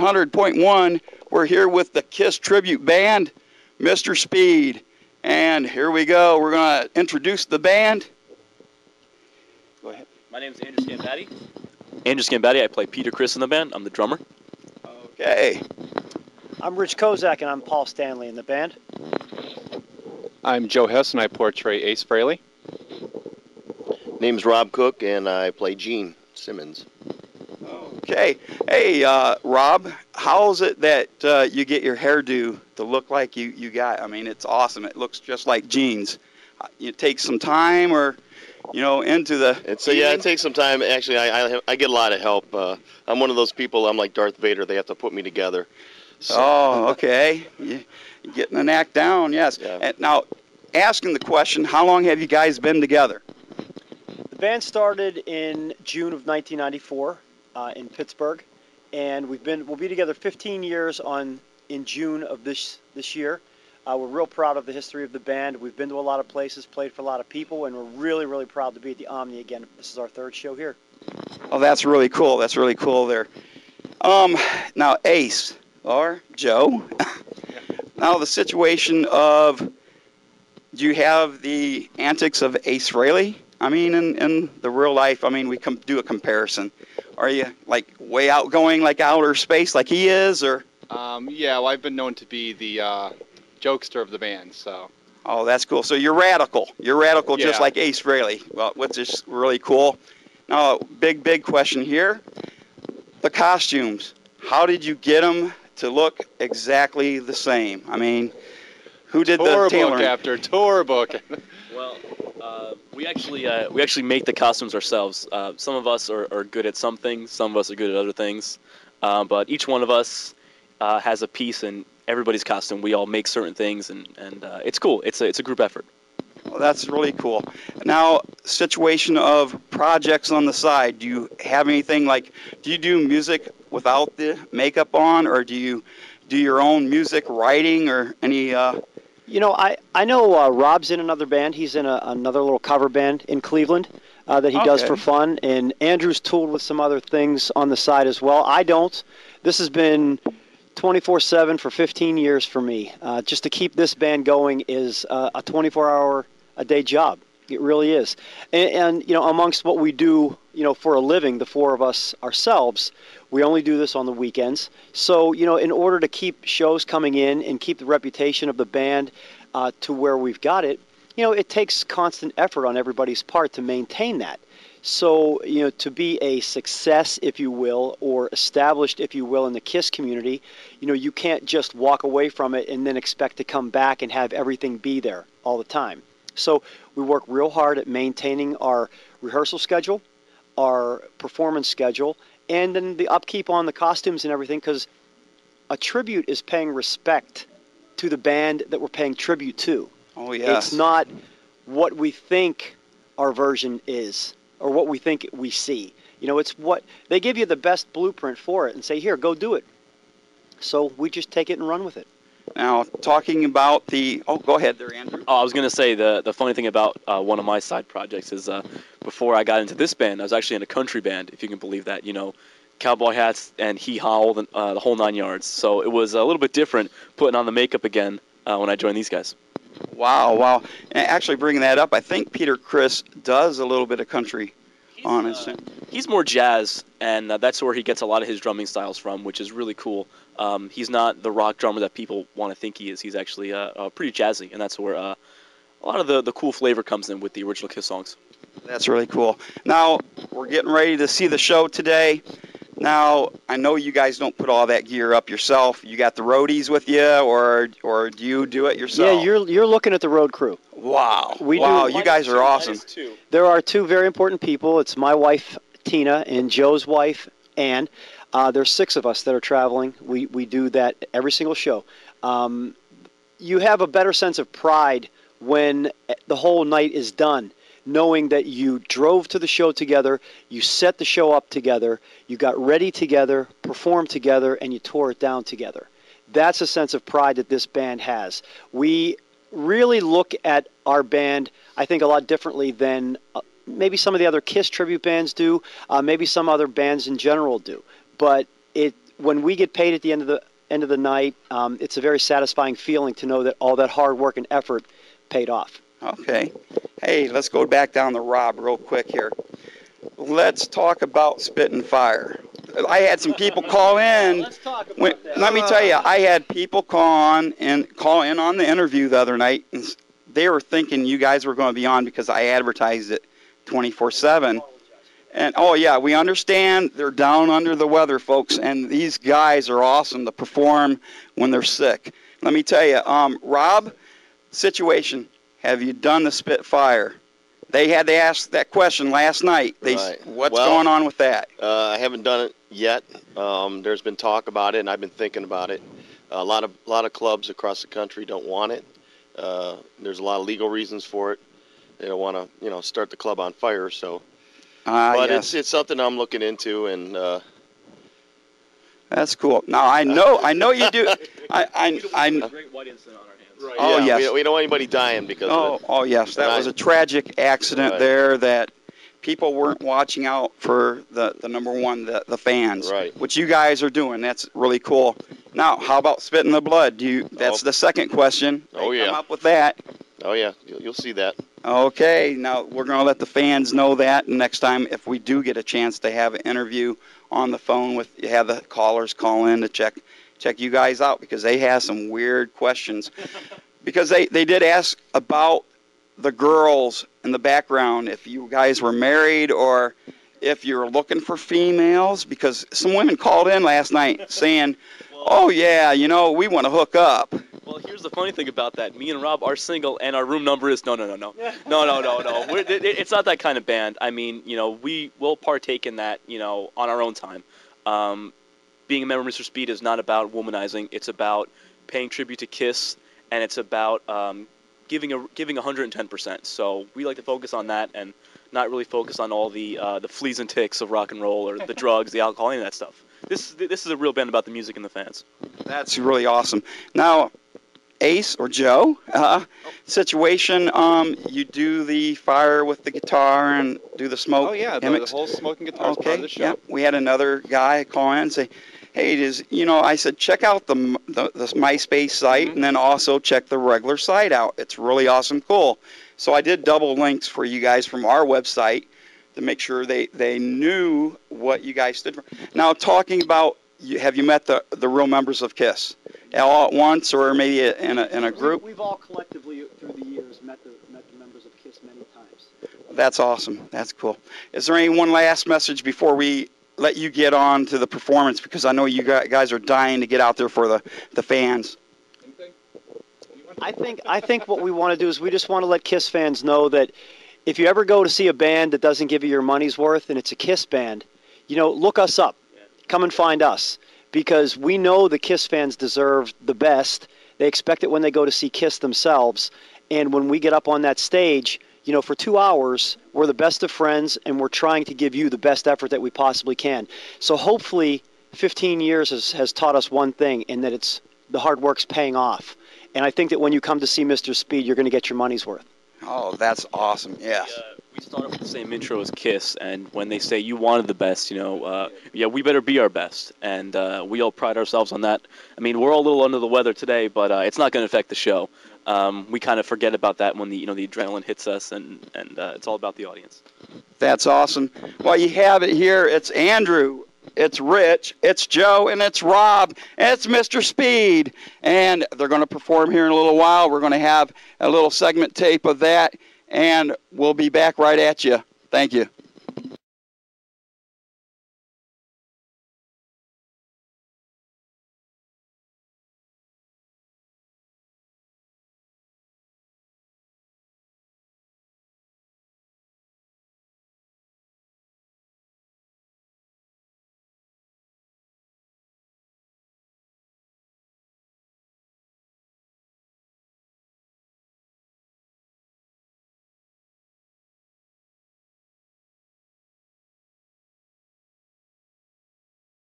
100.1. We're here with the KISS tribute band, Mr. Speed. And here we go. We're going to introduce the band. Go ahead. My name is Andrew Scambatti. Andrew Scambatti. I play Peter Criss in the band. I'm the drummer. Okay. I'm Rich Kozak, and I'm Paul Stanley in the band. I'm Joe Hess, and I portray Ace Frehley. Name's Rob Cook, and I play Gene Simmons. Okay. Hey, Rob, how is it that you get your hairdo to look like you got? I mean, it's awesome. It looks just like Gene's. You take some time or, into the... Yeah, it takes some time. Actually, I get a lot of help. I'm one of those people, I'm like Darth Vader. They have to put me together. So. Oh, okay. You're getting an act down, yes. Yeah. And now, asking the question, how long have you guys been together? The band started in June of 1994 in Pittsburgh, and we'll be together 15 years in June of this year. We're real proud of the history of the band. We've been to a lot of places, played for a lot of people, and we're really, really proud to be at the Omni again. This is our third show here. Oh, that's really cool. That's really cool there. Now, Ace, or Joe, now the situation of, do you have the antics of Ace Frehley? I mean, in the real life, I mean, we do a comparison. Are you, like, way outgoing, like outer space, like he is, or? Yeah, well, I've been known to be the jokester of the band, so. Oh, that's cool. So you're radical. You're radical just Yeah. like Ace Frehley. Well, which is really cool. Now, big question here. The costumes. How did you get them to look exactly the same? I mean, who did the tailoring? Tour book after tour book. Well, we actually make the costumes ourselves. Some of us are good at some things. Some of us are good at other things. But each one of us has a piece in everybody's costume. We all make certain things, and it's cool. It's a group effort. Well, that's really cool. Now, situation of projects on the side. Do you have anything like, do you do music without the makeup on, or do you do your own music writing or any... I know Rob's in another band. He's in another little cover band in Cleveland that he does for fun. And Andrew's tooled with some other things on the side as well. I don't. This has been 24/7 for 15 years for me. Just to keep this band going is a 24-hour-a-day job. It really is. And amongst what we do, for a living, the four of us ourselves, we only do this on the weekends. So, in order to keep shows coming in and keep the reputation of the band to where we've got it, it takes constant effort on everybody's part to maintain that. So, to be a success, if you will, or established, if you will, in the KISS community, you can't just walk away from it and then expect to come back and have everything be there all the time. So we work real hard at maintaining our rehearsal schedule, our performance schedule, and then the upkeep on the costumes and everything, because a tribute is paying respect to the band that we're paying tribute to. Oh, yes. It's not what we think our version is or what we think we see. It's what they give you the best blueprint for it and say, here, go do it. So we just take it and run with it. Now, talking about the... Oh, go ahead there, Andrew. Oh, I was going to say the funny thing about one of my side projects is before I got into this band, I was actually in a country band, if you can believe that. Cowboy hats and hee-haw, the whole 9 yards. So it was a little bit different putting on the makeup again when I joined these guys. Wow. And actually bringing that up, I think Peter Criss does a little bit of country on his... He's more jazz, and that's where he gets a lot of his drumming styles from, which is really cool. He's not the rock drummer that people want to think he is. He's actually pretty jazzy, and that's where a lot of the cool flavor comes in with the original KISS songs. That's really cool. Now, we're getting ready to see the show today. Now, I know you guys don't put all that gear up yourself. You got the roadies with you, or do you do it yourself? Yeah, you're looking at the road crew. Wow. Do. You guys are awesome. There are two very important people. It's my wife, Tina, and Joe's wife, Ann. There's 6 of us that are traveling. We do that every single show. You have a better sense of pride when the whole night is done, knowing that you drove to the show together, you set the show up together, you got ready together, performed together, and you tore it down together. That's a sense of pride that this band has. We really look at our band, I think, a lot differently than maybe some of the other KISS tribute bands do, maybe some other bands in general do. But when we get paid at the end of the night, it's a very satisfying feeling to know that all that hard work and effort paid off. Okay. Hey, let's go back down to Rob real quick here. Let's talk about spit and fire. I had some people call in. Let's talk about that. Let me tell you, I had people call in on the interview the other night, and they were thinking you guys were going to be on because I advertised it 24/7. And oh yeah, we understand they're down under the weather, folks, and these guys are awesome to perform when they're sick. Let me tell you, Rob, situation. Have you done the Spitfire? They had to ask that question last night. Right. What's going on with that? I haven't done it yet. There's been talk about it, and I've been thinking about it. A lot of clubs across the country don't want it. There's a lot of legal reasons for it. They don't want to, start the club on fire. So, but yes. it's something I'm looking into, and that's cool. Now I know you do. I Great white incident on our hands. right, oh yeah, yes. we don't want anybody dying because of it. Oh yes, that was a tragic accident Right. there that people weren't watching out for the number one, the fans. Right. Which you guys are doing. That's really cool. Now, how about spitting the blood? That's the second question. Oh, They yeah. Come up with that. Oh yeah, you'll see that. Okay, now we're going to let the fans know that next time if we do get a chance to have an interview on the phone have the callers call in to check you guys out because they have some weird questions. Because they did ask about the girls in the background, if you guys were married or if you're looking for females, because some women called in last night saying, oh yeah, we want to hook up. Well, here's the funny thing about that. Me and Rob are single, and our room number is no. It's not that kind of band. I mean, we will partake in that, on our own time. Being a member of Mr. Speed is not about womanizing. It's about paying tribute to Kiss, and it's about giving 110%. So we like to focus on that and not really focus on all the fleas and ticks of rock and roll or the drugs, the alcohol, any of that stuff. This is a real band about the music and the fans. That's really awesome. Now, Ace or Joe, situation, you do the fire with the guitar and do the smoke. Oh yeah, the whole smoking guitar is part of the show. Yeah. We had another guy call in and say, hey, I said, check out the MySpace site and then also check the regular site out. It's really awesome, cool. So I did double links for you guys from our website to make sure they knew what you guys stood for. Now, talking about, have you met the real members of KISS? All at once or maybe in a group? We've all collectively through the years met the members of KISS many times. That's awesome. That's cool. Is there any one last message before we let you get on to the performance? Because I know you guys are dying to get out there for the fans. I think what we want to do is we just want to let KISS fans know that if you ever go to see a band that doesn't give you your money's worth and it's a KISS band, look us up. Come and find us. Because we know the KISS fans deserve the best. They expect it when they go to see KISS themselves. And when we get up on that stage, for 2 hours, we're the best of friends, and we're trying to give you the best effort that we possibly can. So hopefully 15 years has taught us one thing, and that it's the hard work's paying off. And I think that when you come to see Mr. Speed, you're going to get your money's worth. Oh, that's awesome. Yes. We started with the same intro as KISS, and when they say you wanted the best, we better be our best, and we all pride ourselves on that. I mean, we're all a little under the weather today, but it's not going to affect the show. We kind of forget about that when the adrenaline hits us, and it's all about the audience. That's awesome. Well, you have it here. It's Andrew, it's Rich, it's Joe, and it's Rob, and it's Mr. Speed, and they're going to perform here in a little while. We're going to have a little segment tape of that. And we'll be back right at you. Thank you.